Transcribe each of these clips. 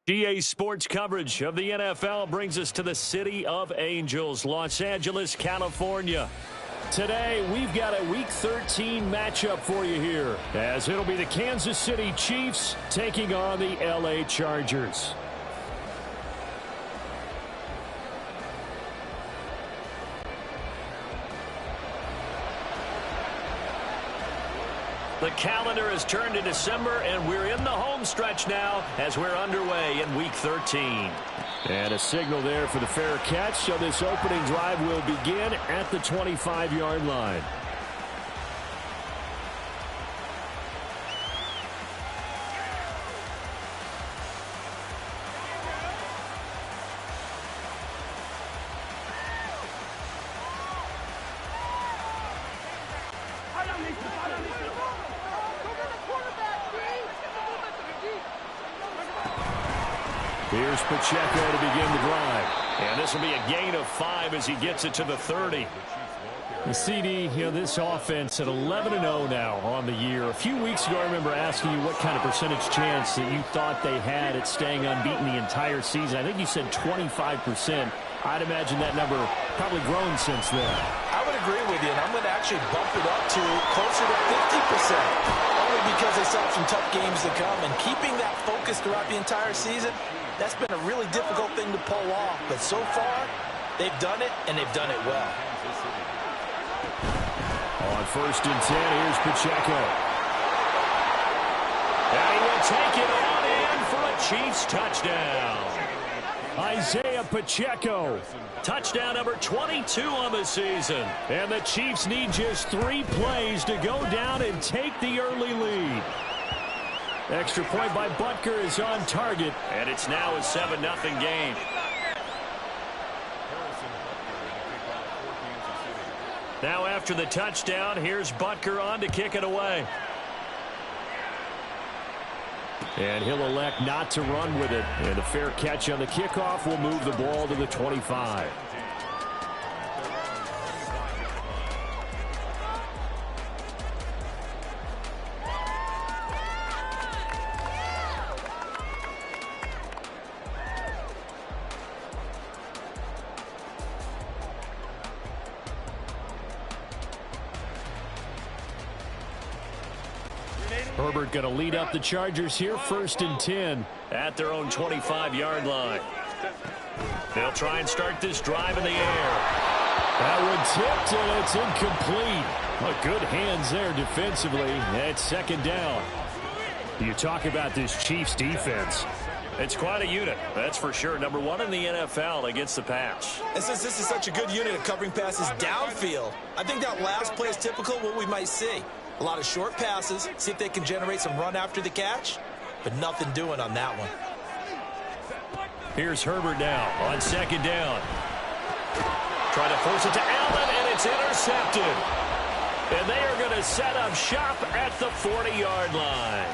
GA Sports coverage of the NFL brings us to the City of Angels, Los Angeles, California. Today, we've got a Week 13 matchup for you here, as it'll be the Kansas City Chiefs taking on the LA Chargers. The calendar has turned to December, and we're in the home stretch now as we're underway in Week 13. And a signal there for the fair catch, so this opening drive will begin at the 25-yard line. Here's Pacheco to begin the drive. And this will be a gain of 5 as he gets it to the 30. The CD, this offense at 11-0 now on the year. A few weeks ago, I remember asking you what kind of percentage chance that you thought they had at staying unbeaten the entire season. I think you said 25%. I'd imagine that number probably grown since then. I would agree with you, and I'm going to actually bump it up to closer to 50%. Only because they saw some tough games to come, and keeping that focus throughout the entire season, that's been a really difficult thing to pull off. But so far, they've done it, and they've done it well. On 1st and 10, here's Pacheco. And he will take it on in for a Chiefs touchdown. Isaiah Pacheco, touchdown number 22 on the season. And the Chiefs need just 3 plays to go down and take the early lead. Extra point by Butker is on target, and it's now a 7-0 game. Now after the touchdown, here's Butker on to kick it away. And he'll elect not to run with it. And a fair catch on the kickoff will move the ball to the 25. Herbert going to lead up the Chargers here, 1st and 10 at their own 25-yard line. They'll try and start this drive in the air. That one tipped, and it's incomplete. Oh, good hands there defensively. It's 2nd down. You talk about this Chiefs defense. It's quite a unit, that's for sure. Number 1 in the NFL against the pass. And since this is such a good unit of covering passes downfield, I think that last play is typical of what we might see. A lot of short passes, see if they can generate some run after the catch, but nothing doing on that one. Here's Herbert now on 2nd down. Trying to force it to Allen, and it's intercepted. And they are going to set up shop at the 40-yard line.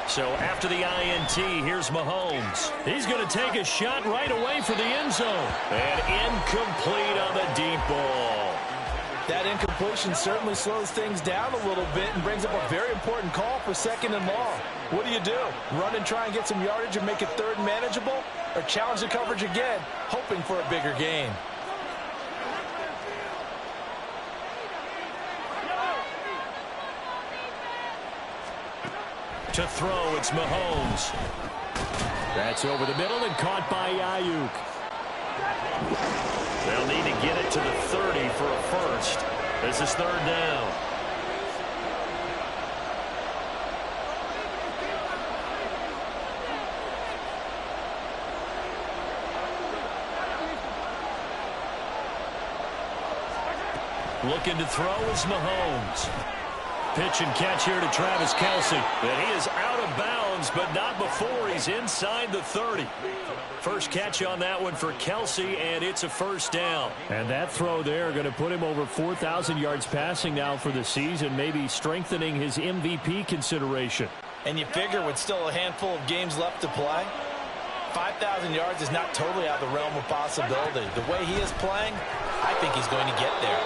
So after the INT, here's Mahomes. He's going to take a shot right away for the end zone. And incomplete on the deep ball. That incompletion certainly slows things down a little bit and brings up a very important call for 2nd and long. What do? Run and try and get some yardage and make it 3rd and manageable? Or challenge the coverage again, hoping for a bigger gain? To throw, it's Mahomes. That's over the middle and caught by Ayuk. They'll need to get it to the 30 for a first. This is 3rd down. Looking to throw is Mahomes. Pitch and catch here to Travis Kelce. And he is out of bounds, but not before he's inside the 30. First catch on that one for Kelce, and it's a first down. And that throw there going to put him over 4,000 yards passing now for the season, maybe strengthening his MVP consideration. And you figure with still a handful of games left to play, 5,000 yards is not totally out of the realm of possibility. The way he is playing, I think he's going to get there.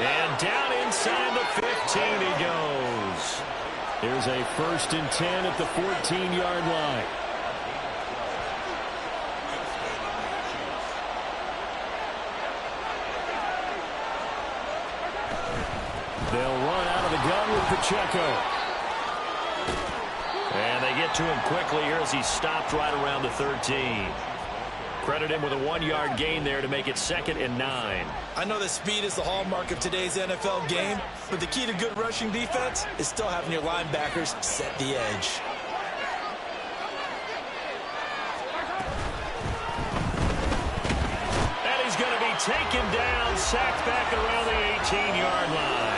And down inside the 15 he goes. Here's a 1st and 10 at the 14-yard line. They'll run out of the gun with Pacheco. And they get to him quickly here as he stopped right around the 13. Credit him with a 1-yard gain there to make it 2nd and 9. I know that speed is the hallmark of today's NFL game, but the key to good rushing defense is still having your linebackers set the edge. And he's going to be taken down, sacked back around the 18-yard line.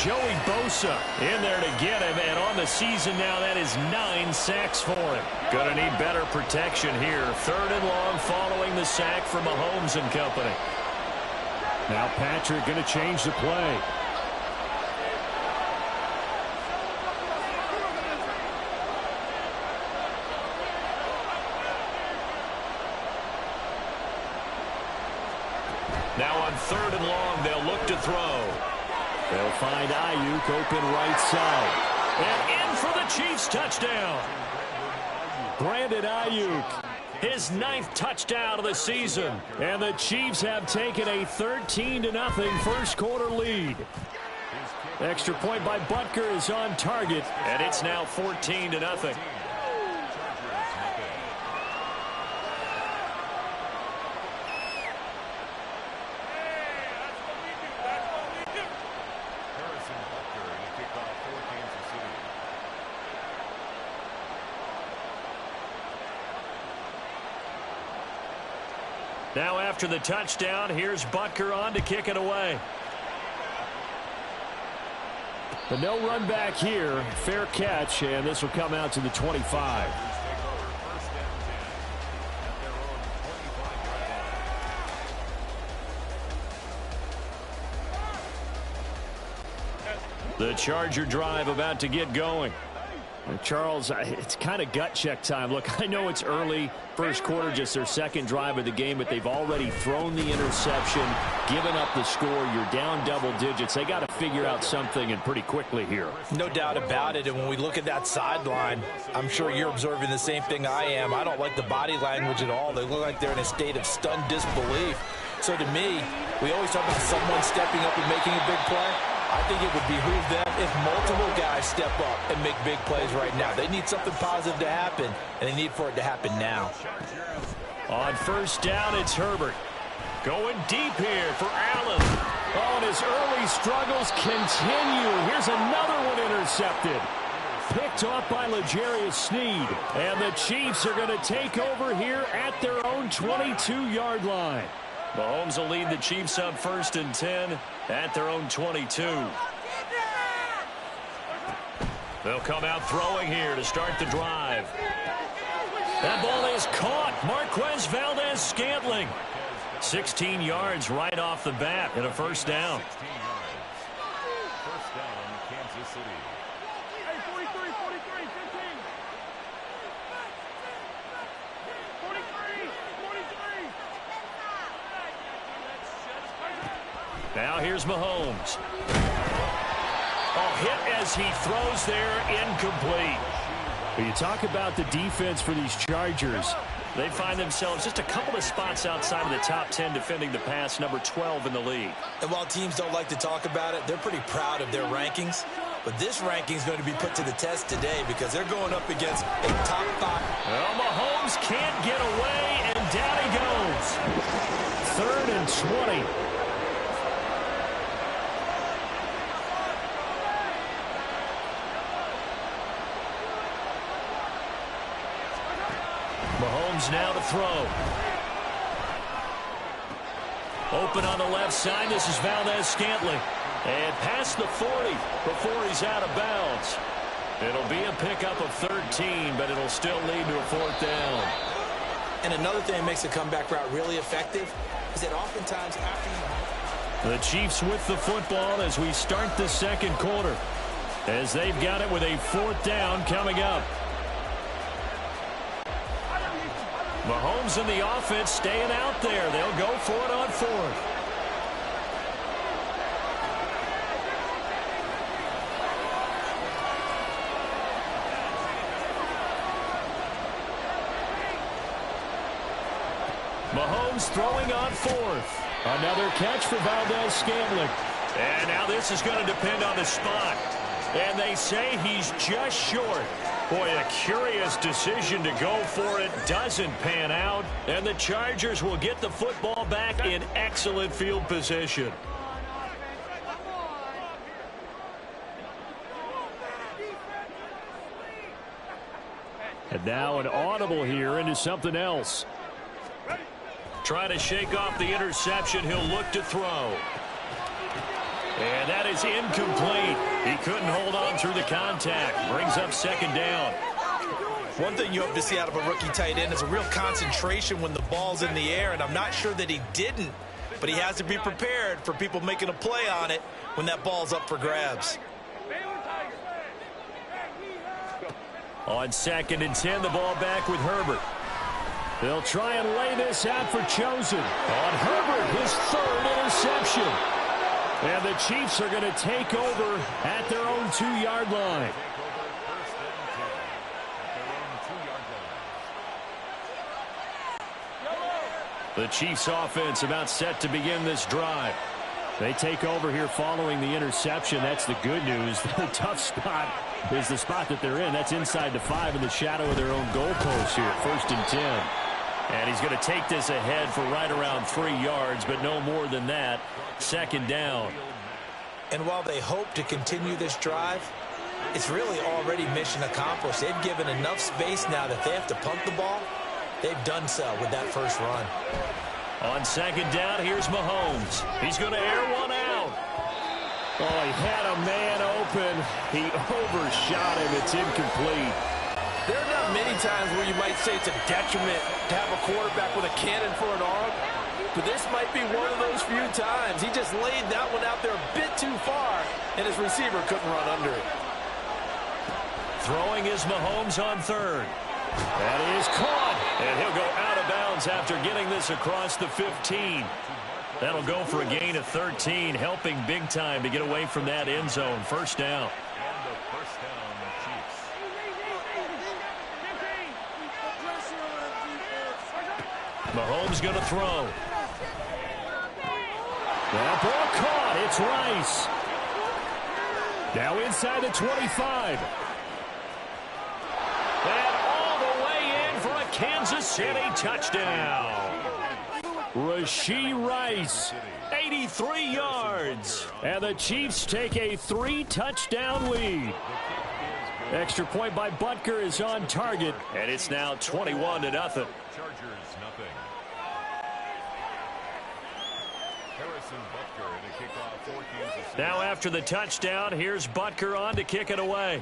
Joey Bosa in there to get him, and on the season now, that is 9 sacks for him. Going to need better protection here. 3rd and long following the sack from Mahomes and company. Now Patrick going to change the play. Now on 3rd and long, they'll look to throw. They'll find Ayuk open right side. And in for the Chiefs touchdown. Brandon Ayuk, his 9th touchdown of the season. And the Chiefs have taken a 13-0 first quarter lead. Extra point by Butker is on target. And it's now 14-0. Now after the touchdown, here's Butker on to kick it away. But no run back here. Fair catch, and this will come out to the 25. The Charger drive about to get going. Charles, it's kind of gut check time. Look, I know it's early, first quarter, just their 2nd drive of the game, but they've already thrown the interception, given up the score. You're down double digits. They got to figure out something, and pretty quickly here. No doubt about it, and when we look at that sideline, I'm sure you're observing the same thing I am. I don't like the body language at all. They look like they're in a state of stunned disbelief. So to me, we always talk about someone stepping up and making a big play. I think it would behoove them if multiple guys step up and make big plays right now. They need something positive to happen, and they need for it to happen now. On 1st down, it's Herbert. Going deep here for Allen. Oh, and his early struggles continue. Here's another one intercepted. Picked off by L'Jarius Sneed. And the Chiefs are going to take over here at their own 22-yard line. Mahomes will lead the Chiefs on 1st and 10 at their own 22. They'll come out throwing here to start the drive. That ball is caught. Marquez Valdes-Scantling. 16 yards right off the bat and a 1st down. First down, Kansas City. Hey, 43, 43, 15. 43, 43. Now here's Mahomes. Oh, hit as he throws there, incomplete. But you talk about the defense for these Chargers. They find themselves just a couple of spots outside of the top 10 defending the pass, number 12 in the league. And while teams don't like to talk about it, they're pretty proud of their rankings. But this ranking is going to be put to the test today because they're going up against a top 5. Well, Mahomes can't get away, and down he goes. 3rd and 20. Mahomes now to throw. Open on the left side. This is Valdes-Scantling. And past the 40 before he's out of bounds. It'll be a pickup of 13, but it'll still lead to a 4th down. And another thing that makes the comeback route really effective is that oftentimes after you... The Chiefs with the football as we start the second quarter, as they've got it with a 4th down coming up. Mahomes and the offense staying out there. They'll go for it on 4th. Mahomes throwing on 4th. Another catch for Valdez-Scantling. And now this is going to depend on the spot. And they say he's just short. Boy, a curious decision to go for it. Doesn't pan out. And the Chargers will get the football back in excellent field position. And now an audible here into something else. Trying to shake off the interception. He'll look to throw. And that is incomplete. He couldn't hold on through the contact. Brings up 2nd down. One thing you hope to see out of a rookie tight end is a real concentration when the ball's in the air, and I'm not sure that he didn't, but he has to be prepared for people making a play on it when that ball's up for grabs. On 2nd and 10, the ball back with Herbert. They'll try and lay this out for Chosen. On Herbert, his 3rd interception. And the Chiefs are going to take over at their own 2-yard line. The Chiefs offense about set to begin this drive. They take over here following the interception. That's the good news. The tough spot is the spot that they're in. That's inside the 5 in the shadow of their own goalpost here. 1st and 10. And he's going to take this ahead for right around 3 yards, but no more than that. 2nd down. And while they hope to continue this drive, it's really already mission accomplished. They've given enough space now that they have to punt the ball. They've done so with that first run. On 2nd down, here's Mahomes. He's going to air one out. Oh, he had a man open. He overshot him. It's incomplete. There are not many times where you might say it's a detriment to have a quarterback with a cannon for an arm, but this might be one of those few times. He just laid that one out there a bit too far, and his receiver couldn't run under it. Throwing is Mahomes on 3rd. That is caught, and he'll go out of bounds after getting this across the 15. That'll go for a gain of 13, helping big time to get away from that end zone. 1st down. Mahomes going to throw. That ball caught. It's Rice. Now inside the 25. And all the way in for a Kansas City touchdown. Rashee Rice, 83 yards. And the Chiefs take a 3-touchdown lead. Extra point by Butker is on target. And it's now 21-0. Now after the touchdown, here's Butker on to kick it away.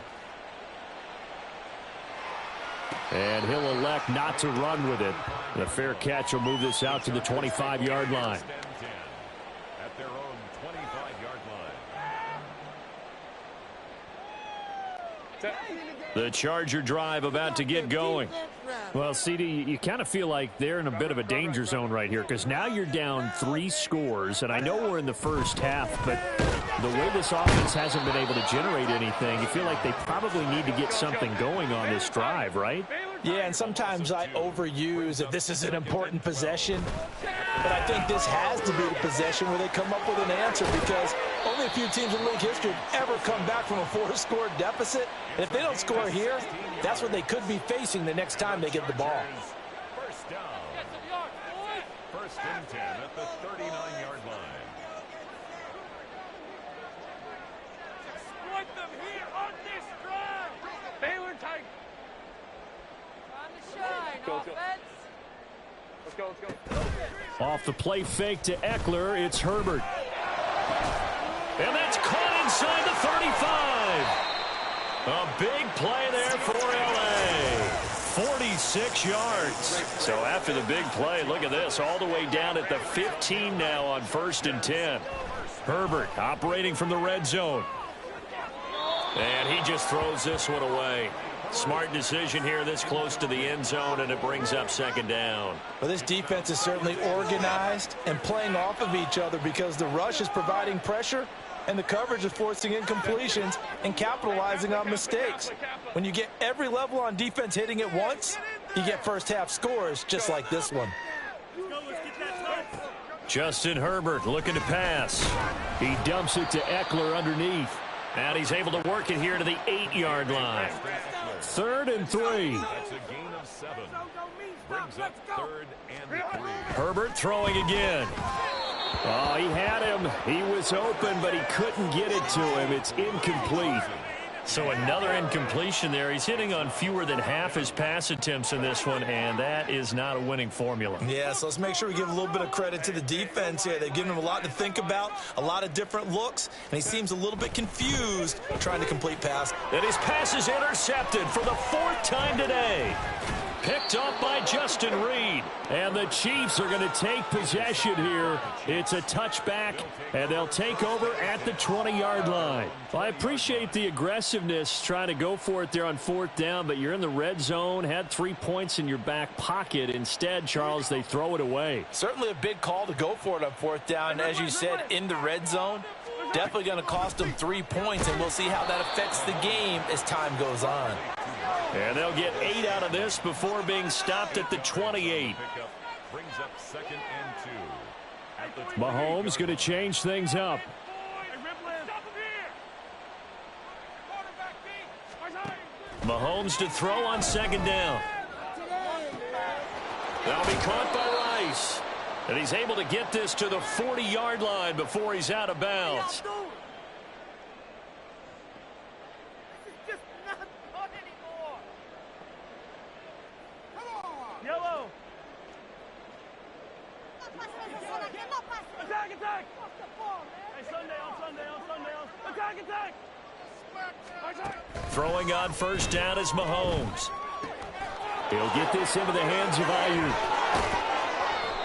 And he'll elect not to run with it. The fair catch will move this out to the 25-yard line. At their own 25-yard line. The Charger drive about to get going. Well, CD, you kind of feel like they're in a bit of a danger zone right here because now you're down 3 scores, and I know we're in the first half, but the way this offense hasn't been able to generate anything, you feel like they probably need to get something going on this drive, right? Yeah, and sometimes I overuse that this is an important possession, but I think this has to be the possession where they come up with an answer because only a few teams in league history have ever come back from a 4-score deficit. And if they don't score here, that's what they could be facing the next time they get the ball. First down. 1st and 10 at the 39-yard line. Exploit them here on this drive. Baylor Tigers. Time to shine, offense. Let's go. Off the play fake to Eckler, it's Herbert. And that's caught inside the 35. A big play there for L.A. 46 yards. So after the big play, look at this, all the way down at the 15 now on 1st and 10. Herbert operating from the red zone. And he just throws this one away. Smart decision here this close to the end zone, and it brings up 2nd down. Well, this defense is certainly organized and playing off of each other because the rush is providing pressure and the coverage is forcing incompletions and capitalizing on mistakes. When you get every level on defense hitting at once, you get first-half scores just like this one. Justin Herbert looking to pass. He dumps it to Eckler underneath. And he's able to work it here to the 8-yard line. 3rd and 3. That's a gain of 7. Brings up 3rd and 3. Herbert throwing again. Oh, he had him. He was open, but he couldn't get it to him. It's incomplete. So another incompletion there. He's hitting on fewer than half his pass attempts in this one, and that is not a winning formula. Yeah, so let's make sure we give a little bit of credit to the defense here. They've given him a lot to think about, a lot of different looks, and he seems a little bit confused trying to complete pass. And his pass is intercepted for the 4th time today. Picked up by Justin Reed. And the Chiefs are going to take possession here. It's a touchback, and they'll take over at the 20-yard line. Well, I appreciate the aggressiveness trying to go for it there on 4th down, but you're in the red zone, had 3 points in your back pocket. Instead, Charles, they throw it away. Certainly a big call to go for it on 4th down. As you said, in the red zone, definitely going to cost them 3 points, and we'll see how that affects the game as time goes on. And they'll get 8 out of this before being stopped at the 28. Brings up 2nd and 2. Mahomes going to change things up. Mahomes to throw on 2nd down. That'll be caught by Rice. And he's able to get this to the 40-yard line before he's out of bounds. Throwing on 1st down is Mahomes. He'll get this into the hands of Ayuk.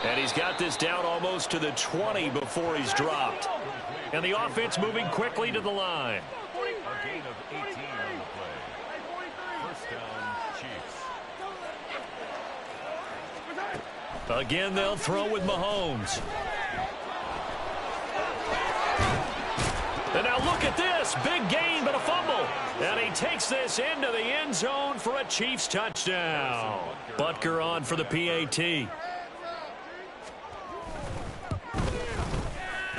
And he's got this down almost to the 20 before he's dropped. And the offense moving quickly to the line. A gain of 18 on the play. 1st down, Chiefs. Again, they'll throw with Mahomes. And now look at this. Big gain, but a fumble. And he takes this into the end zone for a Chiefs touchdown. Butker on for the PAT.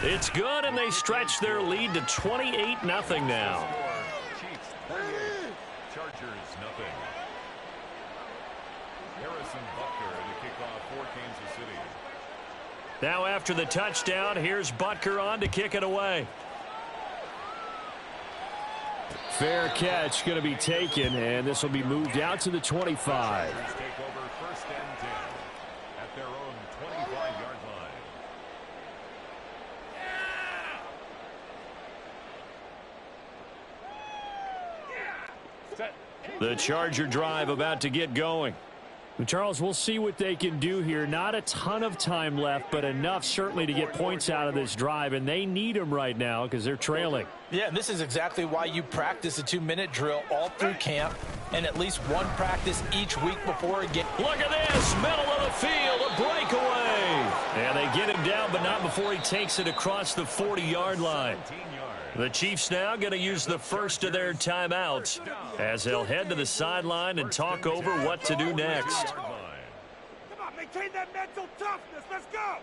It's good, and they stretch their lead to 28-0 now. Chiefs 38, Chargers nothing. Harrison Butker to kick off for Kansas City. Now after the touchdown, here's Butker on to kick it away. Fair catch going to be taken, and this will be moved out to the 25. Take over 1st and 10 at their own 25-yard line. The Charger drive about to get going. Charles, we'll see what they can do here. Not a ton of time left, but enough certainly to get points out of this drive, and they need them right now because they're trailing. Yeah, and this is exactly why you practice a 2-minute drill all through camp and at least one practice each week before a game. Look at this, middle of the field, a breakaway. And they get him down, but not before he takes it across the 40-yard line. The Chiefs now going to use the first of their timeouts as they'll head to the sideline and talk over what to do next. Come on, maintain that mental toughness. Let's go.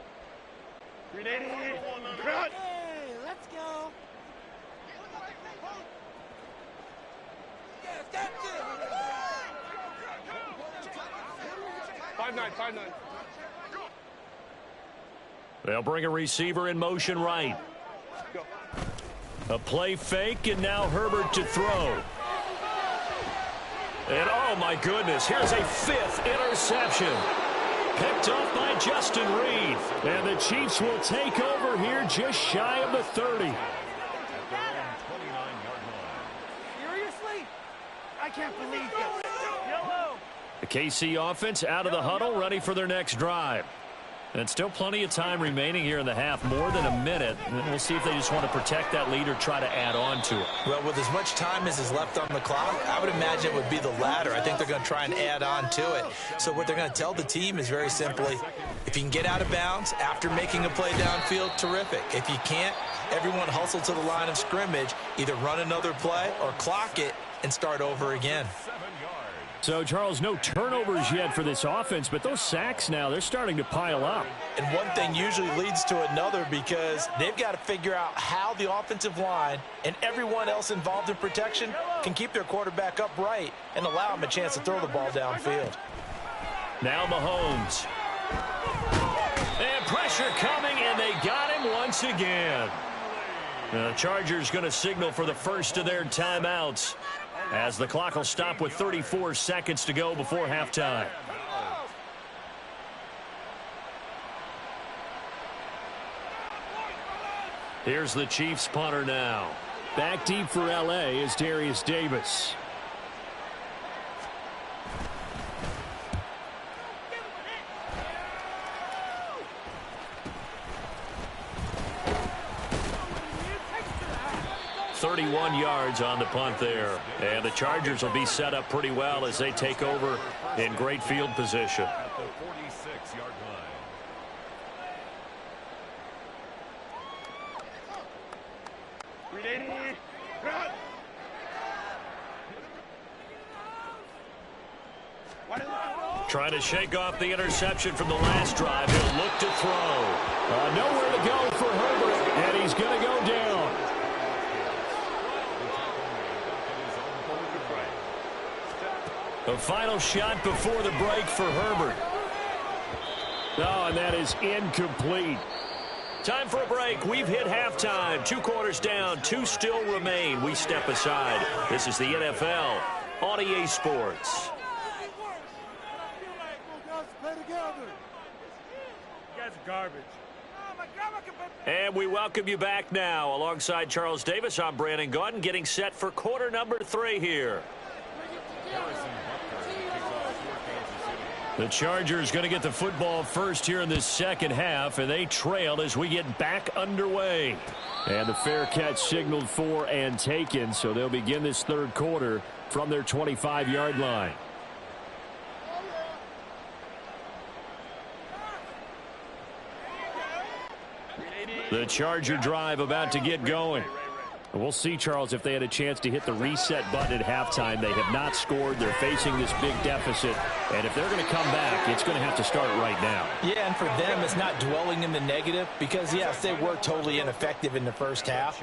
380. Cut. Hey, let's go. 5-9. They'll bring a receiver in motion right. A play fake, and now Herbert to throw. And oh my goodness, here's a 5th interception. Picked off by Justin Reed. And the Chiefs will take over here just shy of the 30. can't believe this. Yellow. The KC offense out of the huddle, ready for their next drive. And still plenty of time remaining here in the half, more than a minute. And we'll see if they just want to protect that lead or try to add on to it. Well, with as much time as is left on the clock, I would imagine it would be the latter. I think they're going to try and add on to it. So what they're going to tell the team is very simply, if you can get out of bounds after making a play downfield, terrific. If you can't, everyone hustle to the line of scrimmage, either run another play or clock it and start over again. So, Charles, no turnovers yet for this offense, but those sacks now, they're starting to pile up. And one thing usually leads to another because they've got to figure out how the offensive line and everyone else involved in protection can keep their quarterback upright and allow him a chance to throw the ball downfield. Now Mahomes. And pressure coming, and they got him once again. The Chargers going to signal for the first of their timeouts, as the clock will stop with 34 seconds to go before halftime. Here's the Chiefs punter now. Back deep for L.A. is Darius Davis. .31 yards on the punt there. And the Chargers will be set up pretty well as they take over in great field position. At the 46-yard line. Trying to shake off the interception from the last drive. He'll look to throw. Nowhere to go for Herbert, and he's going to go down. The final shot before the break for Herbert. Oh, and that is incomplete. Time for a break. We've hit halftime. 2 quarters down, 2 still remain. We step aside. This is the NFL on EA Sports. Garbage. And we welcome you back now. Alongside Charles Davis, I'm Brandon Gaudin, getting set for quarter number 3 here. The Chargers going to get the football first here in this second half, and they trail as we get back underway. And the fair catch signaled for and taken, so they'll begin this third quarter from their 25-yard line. The Charger drive about to get going. We'll see, Charles, if they had a chance to hit the reset button at halftime. They have not scored. They're facing this big deficit. And if they're going to come back, it's going to have to start right now. Yeah, and for them, it's not dwelling in the negative because, yes, they were totally ineffective in the first half.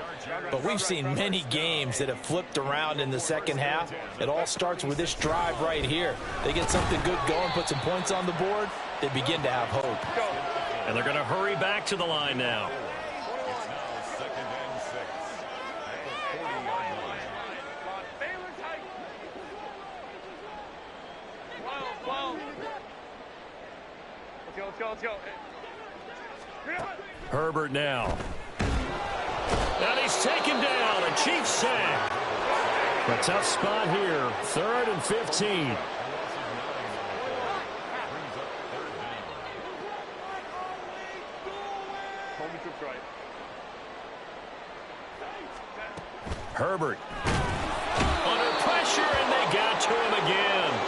But we've seen many games that have flipped around in the second half. It all starts with this drive right here. They get something good going, put some points on the board, they begin to have hope. And they're going to hurry back to the line now. Let's go. Herbert now. And he's taken down. A Chiefs sack. A tough spot here. 3rd and 15. Herbert. Under pressure, and they got to him again.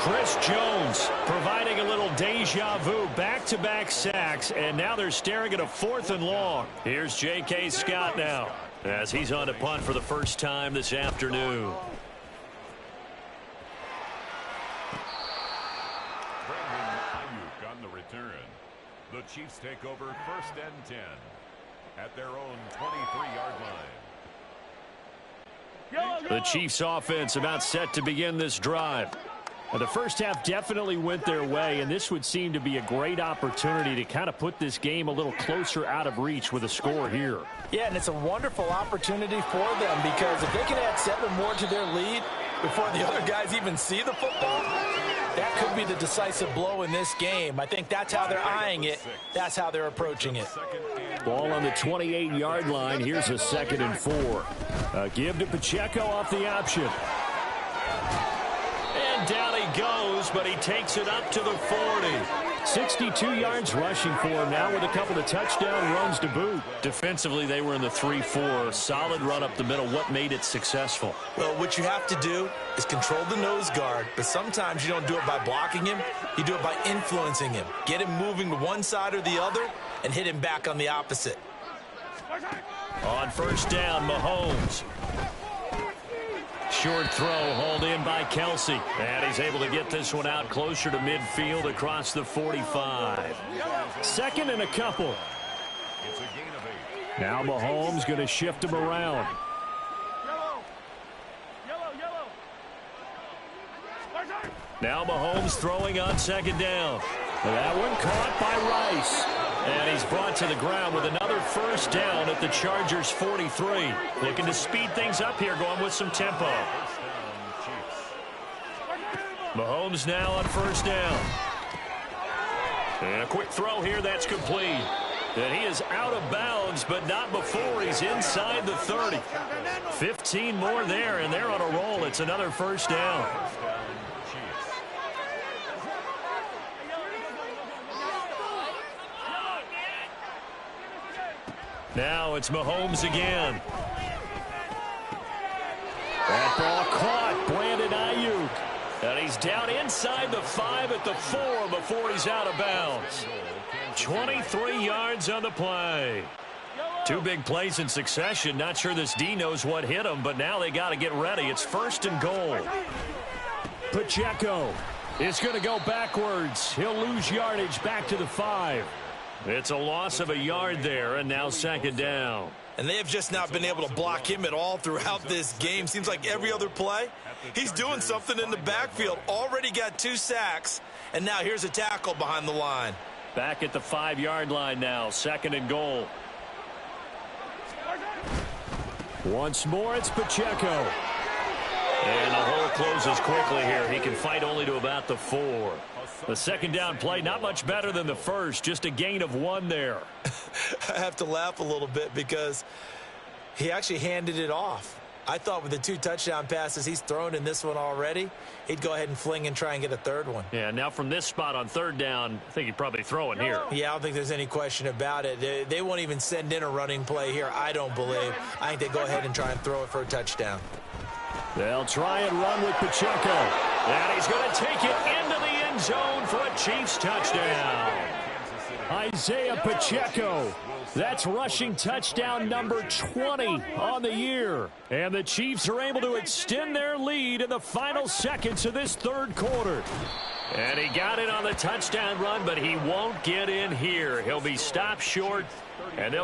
Chris Jones providing a little deja vu, back-to-back sacks, and now they're staring at a 4th and long. Here's J.K. Scott now as he's on to punt for the first time this afternoon. Brandon Ayuk on the return. The Chiefs take over 1st and 10 at their own 23-yard line. The Chiefs offense about set to begin this drive. Well, the first half definitely went their way, and this would seem to be a great opportunity to kind of put this game a little closer out of reach with a score here. Yeah, and it's a wonderful opportunity for them because if they can add 7 more to their lead before the other guys even see the football, that could be the decisive blow in this game. I think that's how they're eyeing it. That's how they're approaching it. Ball on the 28-yard line. Here's a 2nd and 4. Give to Pacheco off the option. Mahomes, but he takes it up to the 40. 62 yards rushing for him now with a couple of touchdown runs to boot. Defensively, they were in the 3-4. Solid run up the middle. What made it successful? Well, what you have to do is control the nose guard, but sometimes you don't do it by blocking him. You do it by influencing him. Get him moving to one side or the other and hit him back on the opposite. On first down, Mahomes. Short throw hauled in by Kelsey. And he's able to get this one out closer to midfield across the 45. Second and a couple. Now Mahomes going to shift him around. Now Mahomes throwing on second down. That one caught by Rice. And he's brought to the ground with another first down at the Chargers' 43. Looking to speed things up here, going with some tempo. Mahomes now on first down. And a quick throw here, that's complete. And he is out of bounds, but not before he's inside the 30. 15 more there, and they're on a roll. It's another first down. Now it's Mahomes again. That ball caught. Brandon Ayuk. And he's down inside the 5 at the 4 before he's out of bounds. 23 yards on the play. Two big plays in succession. Not sure this D knows what hit him, but now they got to get ready. It's first and goal. Pacheco is going to go backwards. He'll lose yardage back to the 5. It's a loss of a yard there, and now second down. And they have just not been able to block him at all throughout this game. Seems like every other play, he's doing something in the backfield. Already got 2 sacks, and now here's a tackle behind the line. Back at the 5-yard line now, second and goal. Once more, it's Pacheco. And the hole closes quickly here. He can fight only to about the 4. The second down play, not much better than the first. Just a gain of 1 there. I have to laugh a little bit because he actually handed it off. I thought with the 2 touchdown passes he's thrown in this one already, he'd go ahead and fling and try and get a third one. Yeah, now from this spot on third down, I think he'd probably throw it here. Yeah, I don't think there's any question about it. They won't even send in a running play here, I don't believe. I think they go ahead and try and throw it for a touchdown. They'll try and run with Pacheco. And he's going to take it into the end zone for a Chiefs touchdown. Isaiah Pacheco. That's rushing touchdown number 20 on the year. And the Chiefs are able to extend their lead in the final seconds of this third quarter. And he got it on the touchdown run, but he won't get in here. He'll be stopped short, and they'll